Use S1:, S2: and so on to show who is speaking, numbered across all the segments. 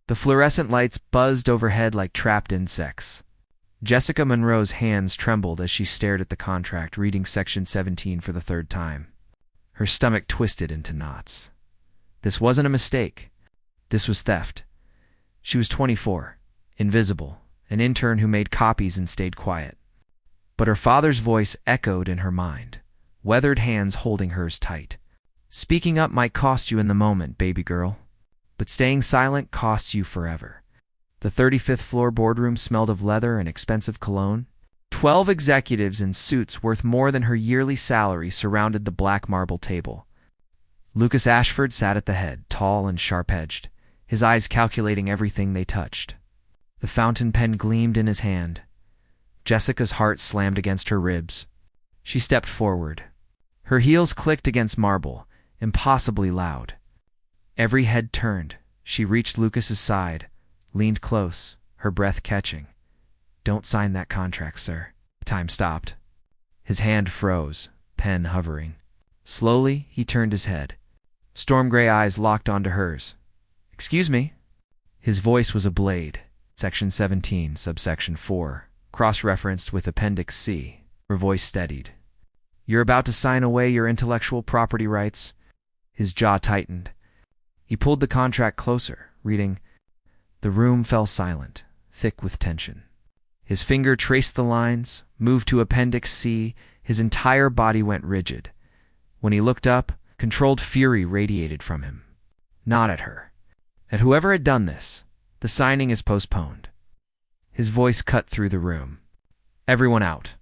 S1: The fluorescent lights buzzed overhead like trapped insects. Jessica Monroe's hands trembled as she stared at the contract, reading Section 17 for the third time. Her stomach twisted into knots. This wasn't a mistake. This was theft. She was 24, invisible, an intern who made copies and stayed quiet. But her father's voice echoed in her mind, weathered hands holding hers tight. Speaking up might cost you in the moment, baby girl, but staying silent costs you forever. The 35th floor boardroom smelled of leather and expensive cologne. 12 executives in suits worth more than her yearly salary surrounded the black marble table. Lucas Ashford sat at the head, tall and sharp-edged, his eyes calculating everything they touched. The fountain pen gleamed in his hand. Jessica's heart slammed against her ribs. She stepped forward. Her heels clicked against marble, impossibly loud. Every head turned. She reached Lucas's side, leaned close, her breath catching. "Don't sign that contract, sir." Time stopped. His hand froze, pen hovering. Slowly, he turned his head. Storm gray eyes locked onto hers. "Excuse me." His voice was a blade. Section 17, subsection 4, cross-referenced with Appendix C. Her voice steadied. "You're about to sign away your intellectual property rights." His jaw tightened. He pulled the contract closer, reading. The room fell silent, thick with tension. His finger traced the lines, moved to Appendix C. His entire body went rigid. When he looked up, controlled fury radiated from him. Not at her. At whoever had done this. The signing is postponed. His voice cut through the room. "Everyone out.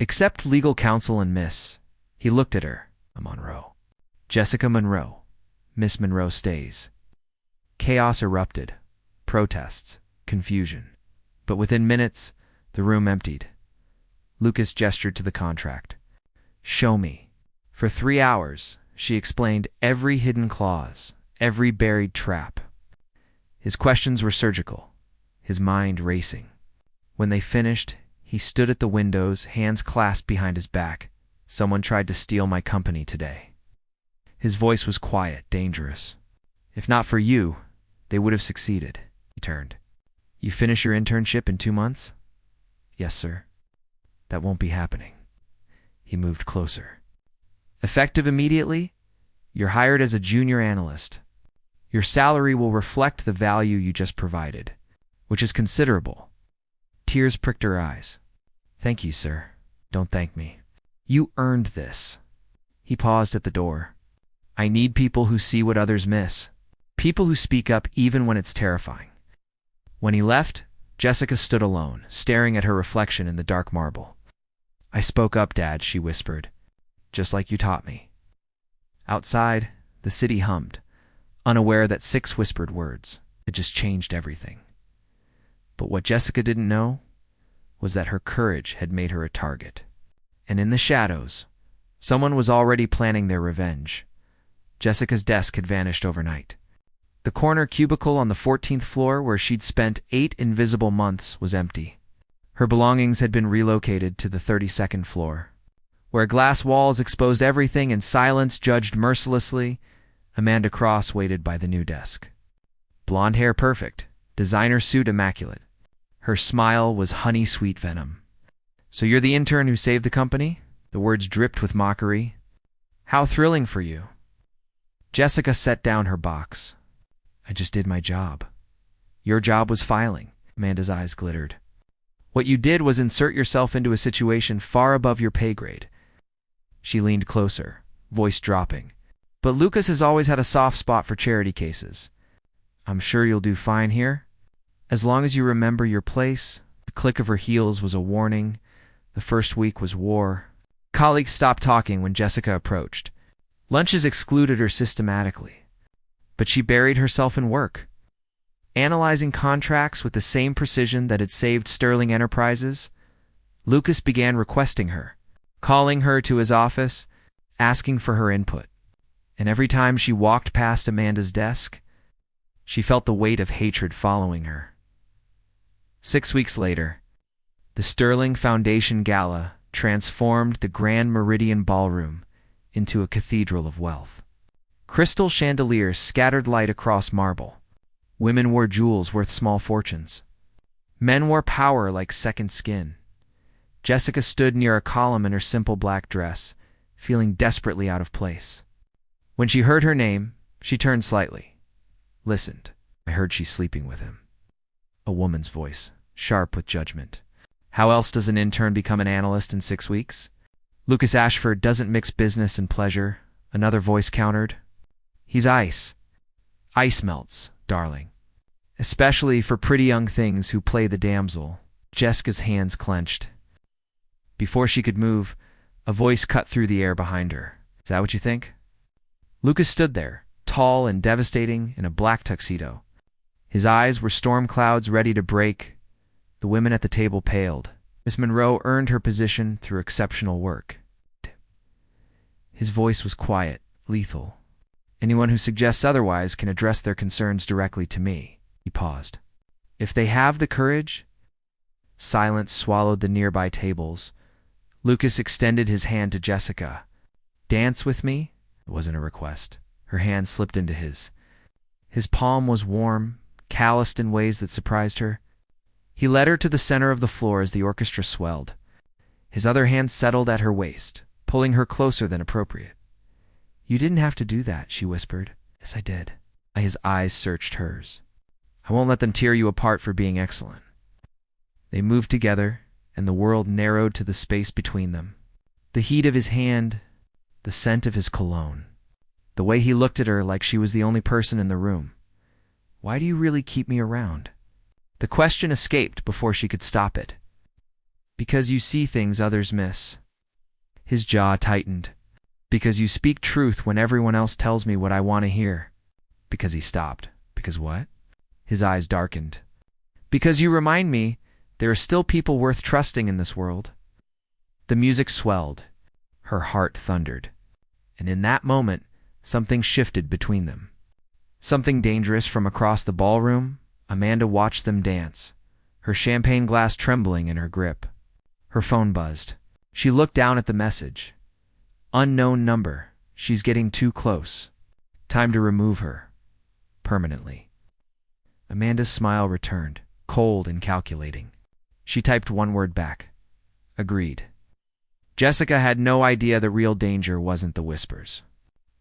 S1: Except legal counsel and Miss." He looked at her. "Monroe. Jessica Monroe. Miss Monroe stays." Chaos erupted. Protests. Confusion. But within minutes, the room emptied. Lucas gestured to the contract. "Show me." For 3 hours, she explained every hidden clause, every buried trap. His questions were surgical, his mind racing. When they finished, he stood at the windows, hands clasped behind his back. "Someone tried to steal my company today." His voice was quiet, dangerous. "If not for you, they would have succeeded." He turned. "You finish your internship in 2 months?" "Yes, sir." "That won't be happening." He moved closer. "Effective immediately? You're hired as a junior analyst. Your salary will reflect the value you just provided, which is considerable." Tears pricked her eyes. "Thank you, sir. Don't thank me. You earned this." He paused at the door. "I need people who see what others miss. People who speak up even when it's terrifying." When he left, Jessica stood alone, staring at her reflection in the dark marble. "I spoke up, Dad," she whispered. "Just like you taught me." Outside, the city hummed, unaware that 6 whispered words had just changed everything. But what Jessica didn't know was that her courage had made her a target. And in the shadows, someone was already planning their revenge. Jessica's desk had vanished overnight. The corner cubicle on the 14th floor where she'd spent 8 invisible months was empty. Her belongings had been relocated to the 32nd floor, where glass walls exposed everything and silence judged mercilessly. Amanda Cross waited by the new desk. Blonde hair perfect, designer suit immaculate. Her smile was honey-sweet venom. "So you're the intern who saved the company?" The words dripped with mockery. "How thrilling for you." Jessica set down her box. "I just did my job." "Your job was filing." Amanda's eyes glittered. "What you did was insert yourself into a situation far above your pay grade." She leaned closer, voice dropping. "But Lucas has always had a soft spot for charity cases. I'm sure you'll do fine here. As long as you remember your place." The click of her heels was a warning. The first week was war. Colleagues stopped talking when Jessica approached. Lunches excluded her systematically. But she buried herself in work, analyzing contracts with the same precision that had saved Sterling Enterprises. Lucas began requesting her, calling her to his office, asking for her input. And every time she walked past Amanda's desk, she felt the weight of hatred following her. 6 weeks later, the Sterling Foundation Gala transformed the Grand Meridian Ballroom into a cathedral of wealth. Crystal chandeliers scattered light across marble. Women wore jewels worth small fortunes. Men wore power like second skin. Jessica stood near a column in her simple black dress, feeling desperately out of place. When she heard her name, she turned slightly. Listened. I heard she's sleeping with him. A woman's voice, sharp with judgment. How else does an intern become an analyst in 6 weeks? Lucas Ashford doesn't mix business and pleasure, another voice countered. He's ice. Ice melts, darling. Especially for pretty young things who play the damsel. Jessica's hands clenched. Before she could move, a voice cut through the air behind her. Is that what you think? Lucas stood there, tall and devastating in a black tuxedo. His eyes were storm clouds ready to break. The women at the table paled. Miss Monroe earned her position through exceptional work. His voice was quiet, lethal. Anyone who suggests otherwise can address their concerns directly to me. He paused. If they have the courage. Silence swallowed the nearby tables. Lucas extended his hand to Jessica. Dance with me? It wasn't a request. Her hand slipped into his. His palm was warm, calloused in ways that surprised her. He led her to the center of the floor as the orchestra swelled. His other hand settled at her waist, pulling her closer than appropriate. You didn't have to do that, she whispered. Yes, I did. His eyes searched hers. I won't let them tear you apart for being excellent. They moved together, and the world narrowed to the space between them. The heat of his hand, the scent of his cologne, the way he looked at her like she was the only person in the room. Why do you really keep me around? The question escaped before she could stop it. Because you see things others miss. His jaw tightened. Because you speak truth when everyone else tells me what I want to hear. Because he stopped. Because what? His eyes darkened. Because you remind me there are still people worth trusting in this world. The music swelled. Her heart thundered. And in that moment, something shifted between them. Something dangerous from across the ballroom. Amanda watched them dance, her champagne glass trembling in her grip. Her phone buzzed. She looked down at the message. Unknown number. She's getting too close. Time to remove her. Permanently. Amanda's smile returned, cold and calculating. She typed one word back. Agreed. Jessica had no idea the real danger wasn't the whispers.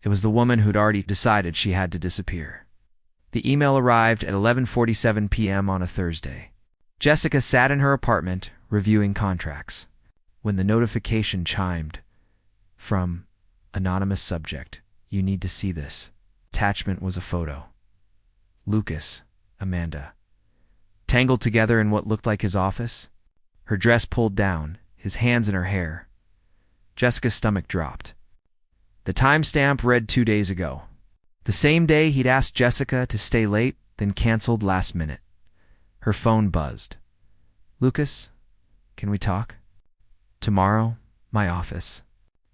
S1: It was the woman who'd already decided she had to disappear. The email arrived at 11:47 p.m. on a Thursday. Jessica sat in her apartment, reviewing contracts, when the notification chimed. From anonymous subject. You need to see this. Attachment was a photo. Lucas, Amanda. Tangled together in what looked like his office. Her dress pulled down, his hands in her hair. Jessica's stomach dropped. The timestamp read 2 days ago. The same day he'd asked Jessica to stay late, then canceled last minute. Her phone buzzed. Lucas, can we talk? Tomorrow, my office.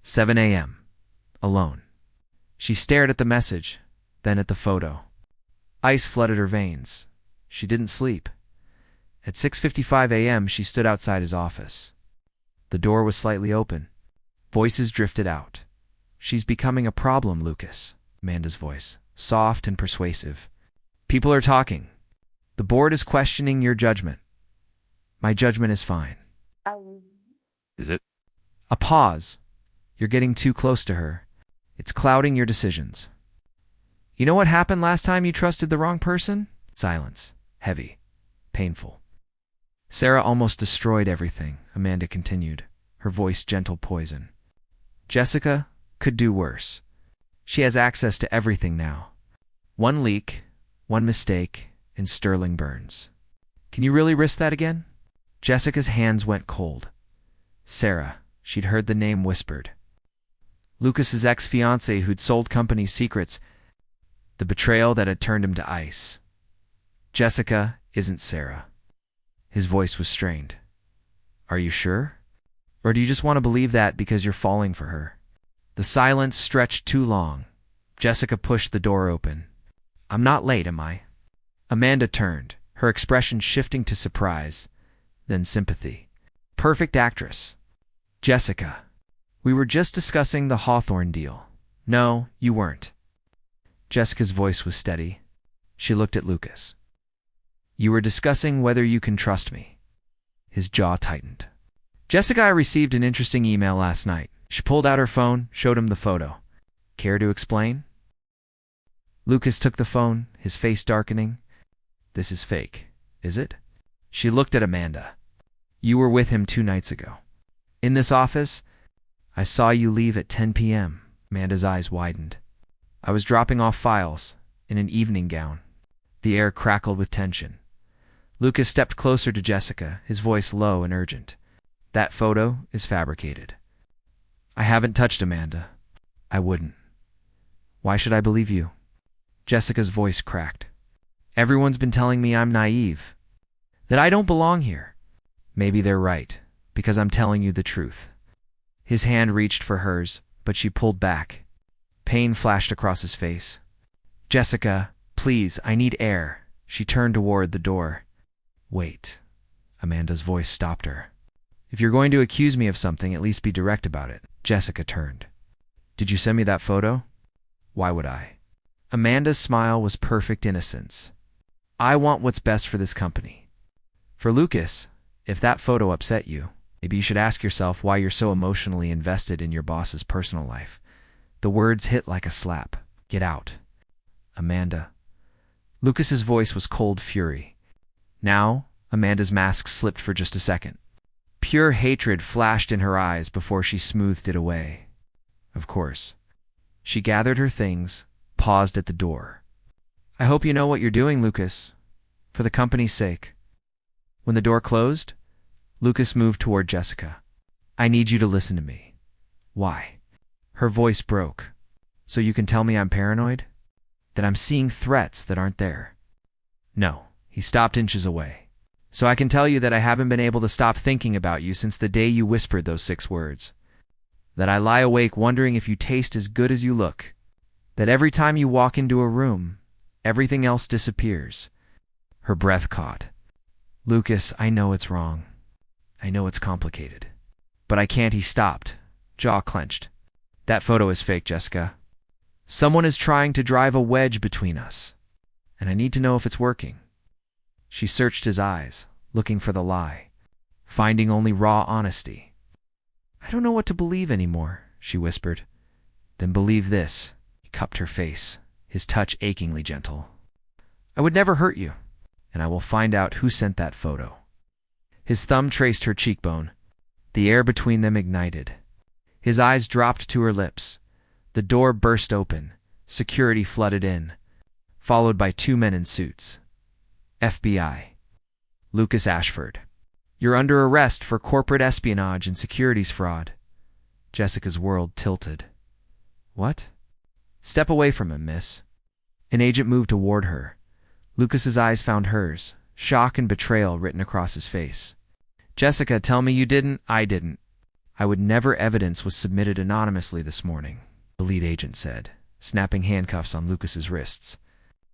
S1: 7 a.m. Alone. She stared at the message, then at the photo. Ice flooded her veins. She didn't sleep. At 6:55 a.m., she stood outside his office. The door was slightly open. Voices drifted out. She's becoming a problem, Lucas. Amanda's voice, soft and persuasive. People are talking. The board is questioning your judgment. My judgment is fine.
S2: Is it?
S1: A pause. You're getting too close to her. It's clouding your decisions. You know what happened last time you trusted the wrong person? Silence. Heavy. Painful. Sarah almost destroyed everything, Amanda continued, her voice gentle poison. Jessica could do worse. She has access to everything now. One leak, one mistake, and Sterling burns. Can you really risk that again? Jessica's hands went cold. Sarah, she'd heard the name whispered. Lucas's ex-fiancée who'd sold company secrets. The betrayal that had turned him to ice. Jessica isn't Sarah. His voice was strained. Are you sure? Or do you just want to believe that because you're falling for her? The silence stretched too long. Jessica pushed the door open. I'm not late, am I? Amanda turned, her expression shifting to surprise, then sympathy. Perfect actress. Jessica, we were just discussing the Hawthorne deal. No, you weren't. Jessica's voice was steady. She looked at Lucas. You were discussing whether you can trust me. His jaw tightened. Jessica, I received an interesting email last night. She pulled out her phone, showed him the photo. Care to explain? Lucas took the phone, his face darkening. This is fake, is it? She looked at Amanda. You were with him 2 nights ago. In this office, I saw you leave at 10 p.m. Amanda's eyes widened. I was dropping off files in an evening gown. The air crackled with tension. Lucas stepped closer to Jessica, his voice low and urgent. That photo is fabricated. I haven't touched Amanda. I wouldn't. Why should I believe you? Jessica's voice cracked. Everyone's been telling me I'm naive, that I don't belong here. Maybe they're right, because I'm telling you the truth. His hand reached for hers, but she pulled back. Pain flashed across his face. Jessica, please, I need air. She turned toward the door. Wait. Amanda's voice stopped her. If you're going to accuse me of something, at least be direct about it. Jessica turned. Did you send me that photo? Why would I? Amanda's smile was perfect innocence. I want what's best for this company. For Lucas, if that photo upset you, maybe you should ask yourself why you're so emotionally invested in your boss's personal life. The words hit like a slap. Get out. Amanda. Lucas's voice was cold fury. Now, Amanda's mask slipped for just a second. Pure hatred flashed in her eyes before she smoothed it away. Of course. She gathered her things, paused at the door. I hope you know what you're doing, Lucas, for the company's sake. When the door closed, Lucas moved toward Jessica. I need you to listen to me. Why? Her voice broke. So you can tell me I'm paranoid? That I'm seeing threats that aren't there? No. He stopped inches away. So I can tell you that I haven't been able to stop thinking about you since the day you whispered those 6 words. That I lie awake wondering if you taste as good as you look. That every time you walk into a room, everything else disappears. Her breath caught. Lucas, I know it's wrong. I know it's complicated. But I can't. He stopped, jaw clenched. That photo is fake, Jessica. Someone is trying to drive a wedge between us, and I need to know if it's working. She searched his eyes, looking for the lie, finding only raw honesty. I don't know what to believe anymore, she whispered. Then believe this. He cupped her face, his touch achingly gentle. I would never hurt you, and I will find out who sent that photo. His thumb traced her cheekbone. The air between them ignited. His eyes dropped to her lips. The door burst open. Security flooded in, followed by 2 men in suits. FBI. Lucas Ashford. You're under arrest for corporate espionage and securities fraud. Jessica's world tilted. What? Step away from him, miss. An agent moved toward her. Lucas's eyes found hers, shock and betrayal written across his face. Jessica, tell me you didn't. I didn't. I would never. Evidence was submitted anonymously this morning, the lead agent said, snapping handcuffs on Lucas's wrists.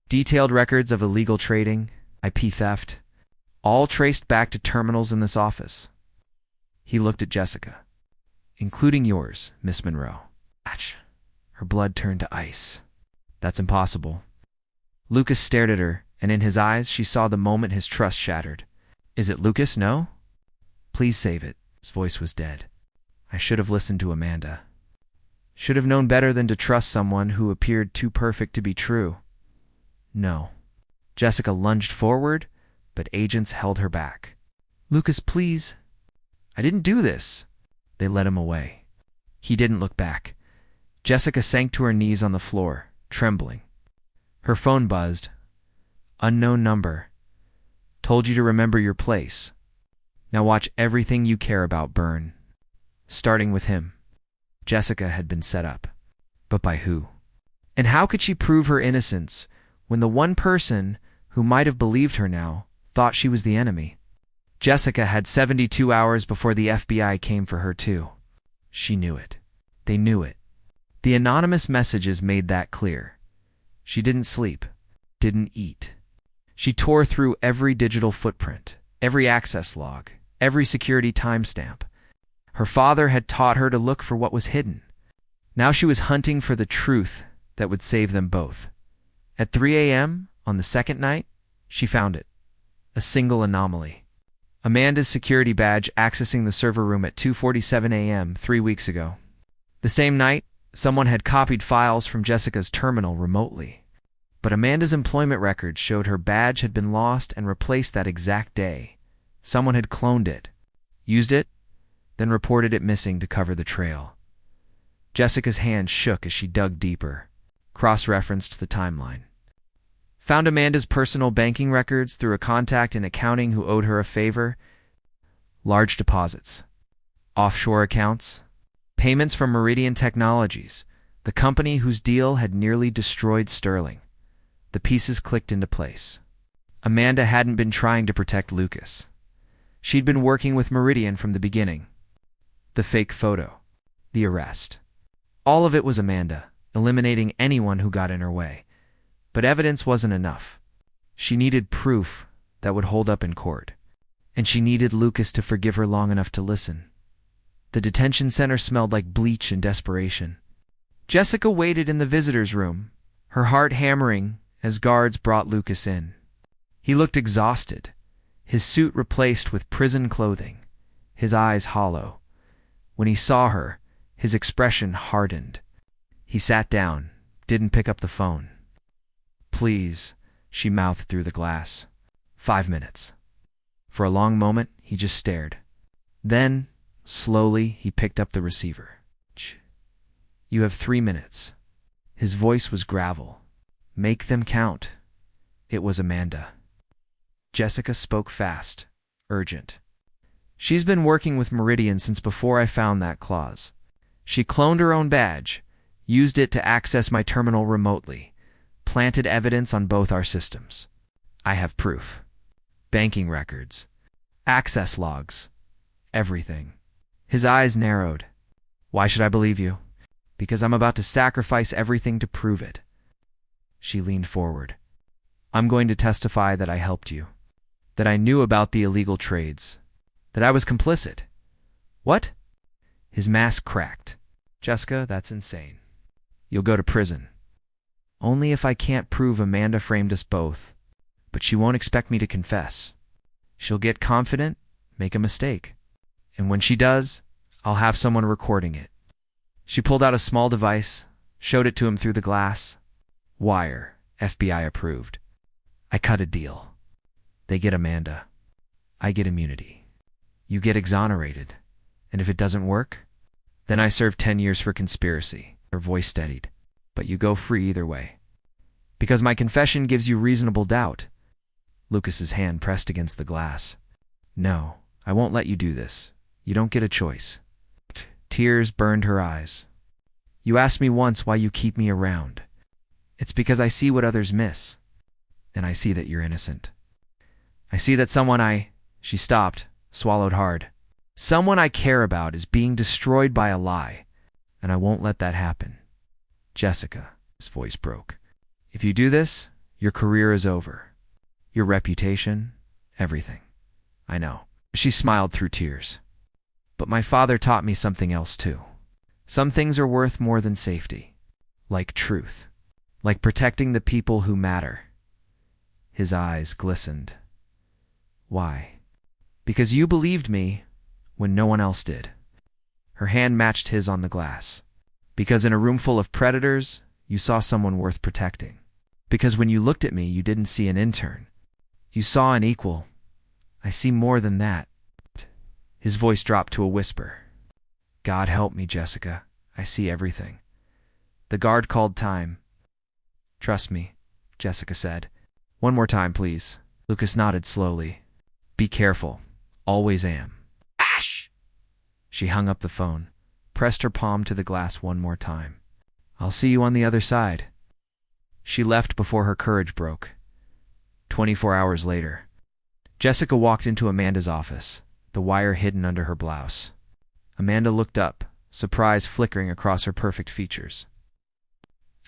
S1: Detailed records of illegal trading, IP theft, all traced back to terminals in this office. He looked at Jessica. Including yours, Miss Monroe. Atch. Her blood turned to ice. That's impossible. Lucas stared at her, and in his eyes she saw the moment his trust shattered. Is it Lucas? No? Please save it. His voice was dead. I should have listened to Amanda. Should have known better than to trust someone who appeared too perfect to be true. No. Jessica lunged forward, but agents held her back. Lucas, please. I didn't do this. They led him away. He didn't look back. Jessica sank to her knees on the floor, trembling. Her phone buzzed. Unknown number. Told you to remember your place. Now watch everything you care about burn. Starting with him. Jessica had been set up. But by who? And how could she prove her innocence when the one person who might have believed her now thought she was the enemy? Jessica had 72 hours before the FBI came for her too. She knew it. They knew it. The anonymous messages made that clear. She didn't sleep, didn't eat. She tore through every digital footprint, every access log, every security timestamp. Her father had taught her to look for what was hidden. Now she was hunting for the truth that would save them both. At 3 a.m., On the second night, she found it. A single anomaly. Amanda's security badge accessing the server room at 2:47 a.m. 3 weeks ago. The same night, someone had copied files from Jessica's terminal remotely. But Amanda's employment records showed her badge had been lost and replaced that exact day. Someone had cloned it, used it, then reported it missing to cover the trail. Jessica's hand shook as she dug deeper, cross-referenced the timeline. Found Amanda's personal banking records through a contact in accounting who owed her a favor. Large deposits, offshore accounts, payments from Meridian Technologies, the company whose deal had nearly destroyed Sterling. The pieces clicked into place. Amanda hadn't been trying to protect Lucas. She'd been working with Meridian from the beginning. The fake photo, the arrest. All of it was Amanda, eliminating anyone who got in her way. But evidence wasn't enough. She needed proof that would hold up in court. And she needed Lucas to forgive her long enough to listen. The detention center smelled like bleach and desperation. Jessica waited in the visitor's room, her heart hammering as guards brought Lucas in. He looked exhausted, his suit replaced with prison clothing, his eyes hollow. When he saw her, his expression hardened. He sat down, didn't pick up the phone. "Please," she mouthed through the glass. 5 minutes. For a long moment, he just stared. Then, slowly, he picked up the receiver. "You have 3 minutes." His voice was gravel. "Make them count." It was Amanda. Jessica spoke fast, urgent. "She's been working with Meridian since before I found that clause. She cloned her own badge, used it to access my terminal remotely, planted evidence on both our systems. I have proof. Banking records, access logs, everything." His eyes narrowed. "Why should I believe you?" "Because I'm about to sacrifice everything to prove it." She leaned forward. "I'm going to testify that I helped you, that I knew about the illegal trades, that I was complicit." "What?" His mask cracked. "Jessica, that's insane. You'll go to prison. Only if I can't prove Amanda framed us both. But she won't expect me to confess. She'll get confident, make a mistake. And when she does, I'll have someone recording it." She pulled out a small device, showed it to him through the glass. "Wire, FBI approved. I cut a deal. They get Amanda. I get immunity. You get exonerated. And if it doesn't work, then I serve 10 years for conspiracy." Her voice steadied. "But you go free either way. Because my confession gives you reasonable doubt." Lucas's hand pressed against the glass. "No, I won't let you do this. You don't get a choice." Tears burned her eyes. "You asked me once why you keep me around. It's because I see what others miss. And I see that you're innocent. I see that She stopped, swallowed hard. "Someone I care about is being destroyed by a lie. And I won't let that happen. Jessica," his voice broke. "If you do this, your career is over. Your reputation, everything. I know." She smiled through tears. "But my father taught me something else too. Some things are worth more than safety. Like truth. Like protecting the people who matter." His eyes glistened. "Why?" "Because you believed me when no one else did." Her hand matched his on the glass. "Because in a room full of predators, you saw someone worth protecting. Because when you looked at me, you didn't see an intern. You saw an equal. I see more than that." His voice dropped to a whisper. "God help me, Jessica. I see everything." The guard called time. "Trust me," Jessica said. "One more time, please." Lucas nodded slowly. "Be careful. Always am." "Ash!" She hung up the phone, pressed her palm to the glass one more time. "I'll see you on the other side." She left before her courage broke. 24 hours later, Jessica walked into Amanda's office, the wire hidden under her blouse. Amanda looked up, surprise flickering across her perfect features.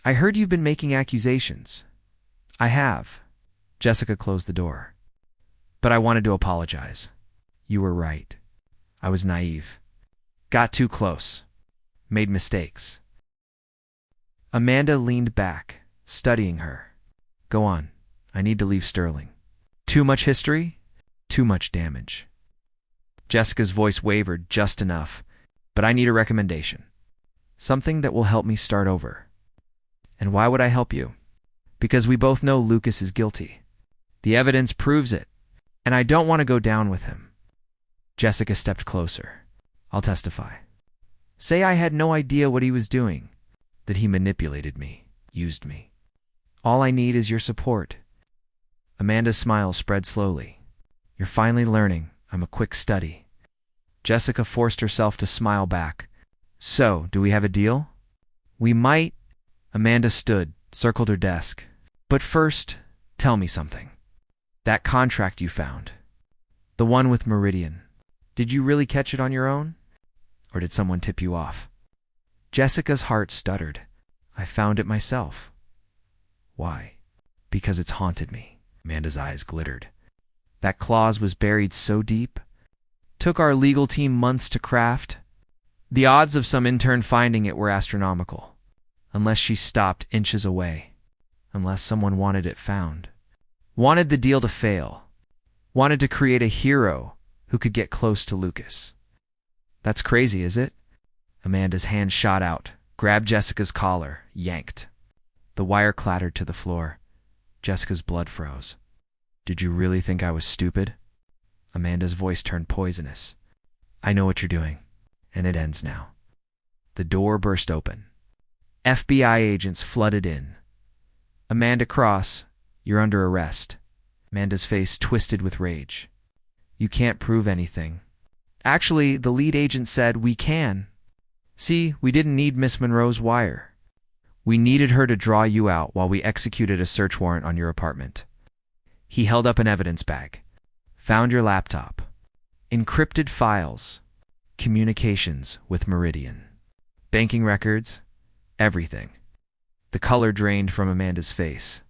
S1: "I heard you've been making accusations." "I have." Jessica closed the door. "But I wanted to apologize. You were right. I was naive. Got too close. Made mistakes." Amanda leaned back, studying her. "Go on. I need to leave Sterling. Too much history, too much damage. Jessica's voice wavered just enough, but I need a recommendation. Something that will help me start over. And why would I help you? Because we both know Lucas is guilty. The evidence proves it, and I don't want to go down with him. Jessica stepped closer. I'll testify. Say I had no idea what he was doing, that he manipulated me, used me. All I need is your support. Amanda's smile spread slowly. You're finally learning. I'm a quick study. Jessica forced herself to smile back. So, do we have a deal? We might. Amanda stood, circled her desk. But first, tell me something. That contract you found, the one with Meridian, did you really catch it on your own? Or did someone tip you off? Jessica's heart stuttered. I found it myself. Why? Because it's haunted me. Amanda's eyes glittered. That clause was buried so deep. Took our legal team months to craft. The odds of some intern finding it were astronomical. Unless she stopped inches away. Unless someone wanted it found. Wanted the deal to fail. Wanted to create a hero who could get close to Lucas. That's crazy, is it? Amanda's hand shot out, grabbed Jessica's collar, yanked. The wire clattered to the floor. Jessica's blood froze. Did you really think I was stupid? Amanda's voice turned poisonous. I know what you're doing, and it ends now. The door burst open. FBI agents flooded in. Amanda Cross, you're under arrest. Amanda's face twisted with rage. You can't prove anything. Actually, the lead agent said we can. See, we didn't need Miss Monroe's wire. We needed her to draw you out while we executed a search warrant on your apartment. He held up an evidence bag. Found your laptop. Encrypted files. Communications with Meridian. Banking records. Everything. The color drained from Amanda's face.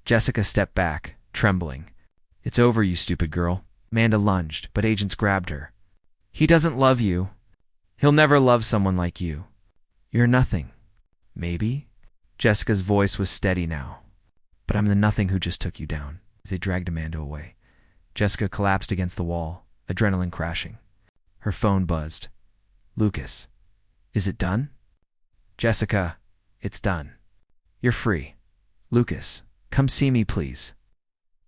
S1: Jessica stepped back, trembling. It's over, you stupid girl. Amanda lunged, but agents grabbed her. He doesn't love you. He'll never love someone like you. You're nothing. Maybe? Jessica's voice was steady now. But I'm the nothing who just took you down. As they dragged Amanda away, Jessica collapsed against the wall, adrenaline crashing. Her phone buzzed. Lucas, is it done? Jessica, it's done. You're free. Lucas, come see me, please.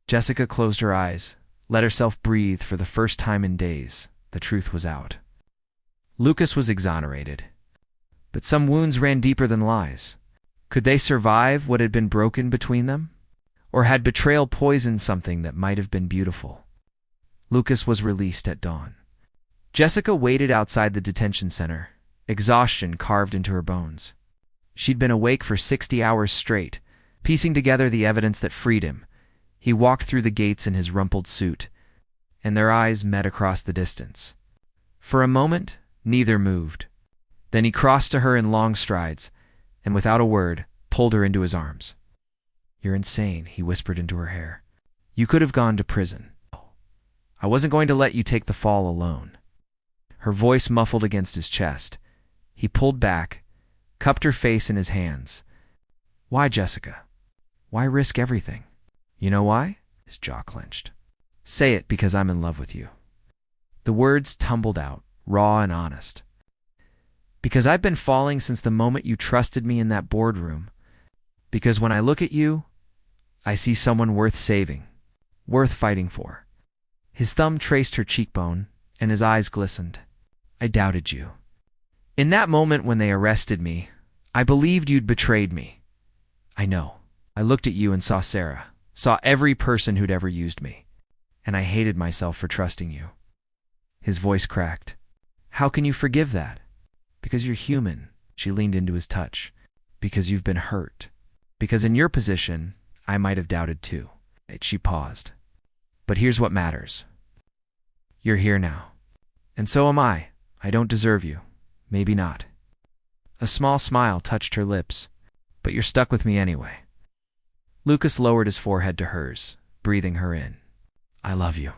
S1: Jessica closed her eyes, let herself breathe for the first time in days. The truth was out. Lucas was exonerated. But some wounds ran deeper than lies. Could they survive what had been broken between them? Or had betrayal poisoned something that might have been beautiful? Lucas was released at dawn. Jessica waited outside the detention center, exhaustion carved into her bones. She'd been awake for 60 hours straight, piecing together the evidence that freed him. He walked through the gates in his rumpled suit, and their eyes met across the distance. For a moment, neither moved. Then he crossed to her in long strides, and without a word, pulled her into his arms. You're insane, he whispered into her hair. You could have gone to prison. I wasn't going to let you take the fall alone. Her voice muffled against his chest. He pulled back, cupped her face in his hands. Why, Jessica? Why risk everything? You know why? His jaw clenched. Say it, because I'm in love with you. The words tumbled out, raw and honest. Because I've been falling since the moment you trusted me in that boardroom. Because when I look at you, I see someone worth saving, worth fighting for. His thumb traced her cheekbone, and his eyes glistened. I doubted you. In that moment when they arrested me, I believed you'd betrayed me. I know. I looked at you and saw Sarah, saw every person who'd ever used me, and I hated myself for trusting you. His voice cracked. How can you forgive that? Because you're human. She leaned into his touch. Because you've been hurt. Because in your position, I might have doubted too. She paused. But here's what matters. You're here now. And so am I. I don't deserve you. Maybe not. A small smile touched her lips. But you're stuck with me anyway. Lucas lowered his forehead to hers, breathing her in. I love you.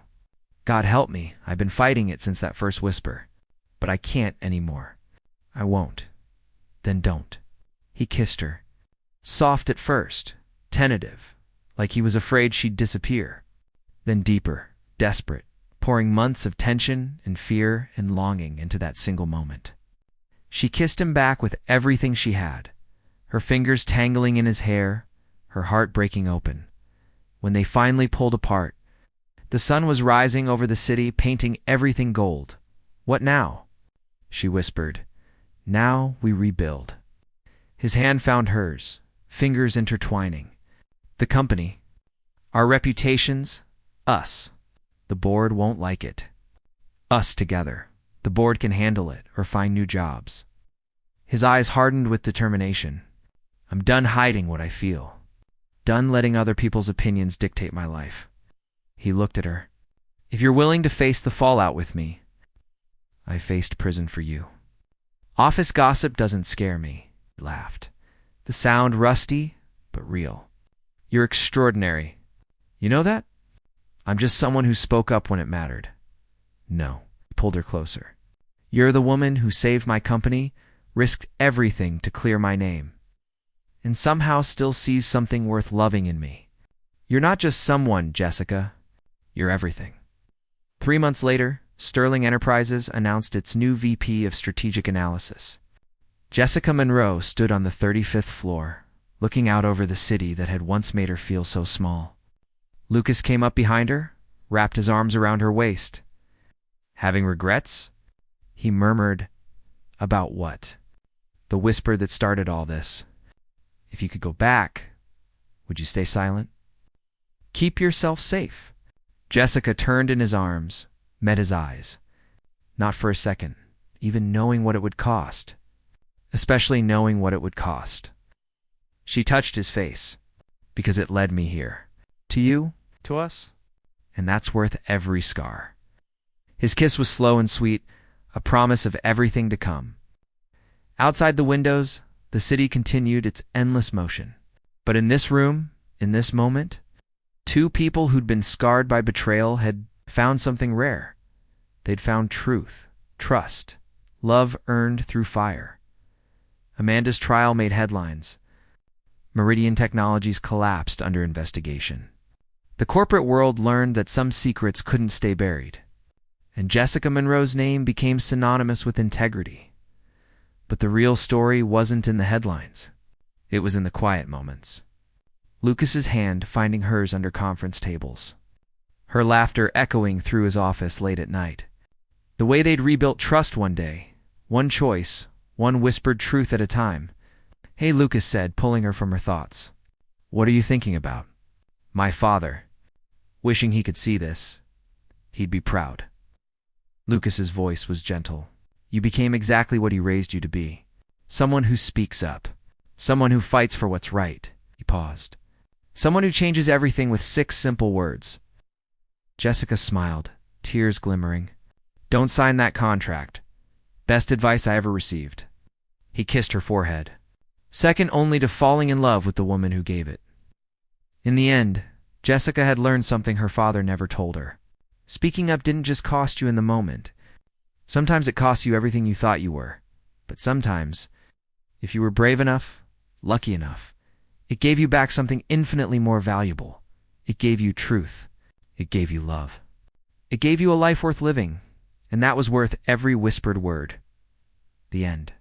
S1: God help me, I've been fighting it since that first whisper. But I can't anymore. I won't. Then don't. He kissed her. Soft at first, tentative, like he was afraid she'd disappear. Then deeper, desperate, pouring months of tension and fear and longing into that single moment. She kissed him back with everything she had, her fingers tangling in his hair, her heart breaking open. When they finally pulled apart, the sun was rising over the city, painting everything gold. "What now?" she whispered. "Now we rebuild." His hand found hers, fingers intertwining. "The company. Our reputations. Us. The board won't like it. Us together. The board can handle it or find new jobs." His eyes hardened with determination. "I'm done hiding what I feel. Done letting other people's opinions dictate my life." He looked at her. "If you're willing to face the fallout with me, I faced prison for you." "Office gossip doesn't scare me," he laughed. "The sound rusty, but real. You're extraordinary. You know that? I'm just someone who spoke up when it mattered." "No," he pulled her closer. "You're the woman who saved my company, risked everything to clear my name, and somehow still sees something worth loving in me. You're not just someone, Jessica. You're everything." 3 months later, Sterling Enterprises announced its new VP of Strategic Analysis. Jessica Monroe stood on the 35th floor, looking out over the city that had once made her feel so small. Lucas came up behind her, wrapped his arms around her waist. "Having regrets?" he murmured. "About what?" "The whisper that started all this. If you could go back, would you stay silent? Keep yourself safe." Jessica turned in his arms, met his eyes. Not for a second, even knowing what it would cost. Especially knowing what it would cost. She touched his face. "Because it led me here. To you, to us. And that's worth every scar." His kiss was slow and sweet, a promise of everything to come. Outside the windows, the city continued its endless motion. But in this room, in this moment, two people who'd been scarred by betrayal had found something rare. They'd found truth, trust, love earned through fire. Amanda's trial made headlines. Meridian Technologies collapsed under investigation. The corporate world learned that some secrets couldn't stay buried. And Jessica Monroe's name became synonymous with integrity. But the real story wasn't in the headlines. It was in the quiet moments. Lucas's hand finding hers under conference tables. Her laughter echoing through his office late at night. The way they'd rebuilt trust one day. One choice, one whispered truth at a time. "Hey," Lucas said, pulling her from her thoughts. "What are you thinking about?" "My father. Wishing he could see this. He'd be proud." Lucas's voice was gentle. "You became exactly what he raised you to be. Someone who speaks up. Someone who fights for what's right." He paused. "Someone who changes everything with 6 simple words." Jessica smiled, tears glimmering. "Don't sign that contract. Best advice I ever received." He kissed her forehead. Second only to falling in love with the woman who gave it. In the end, Jessica had learned something her father never told her. Speaking up didn't just cost you in the moment. Sometimes it cost you everything you thought you were. But sometimes, if you were brave enough, lucky enough, it gave you back something infinitely more valuable. It gave you truth. It gave you love. It gave you a life worth living, and that was worth every whispered word. The end.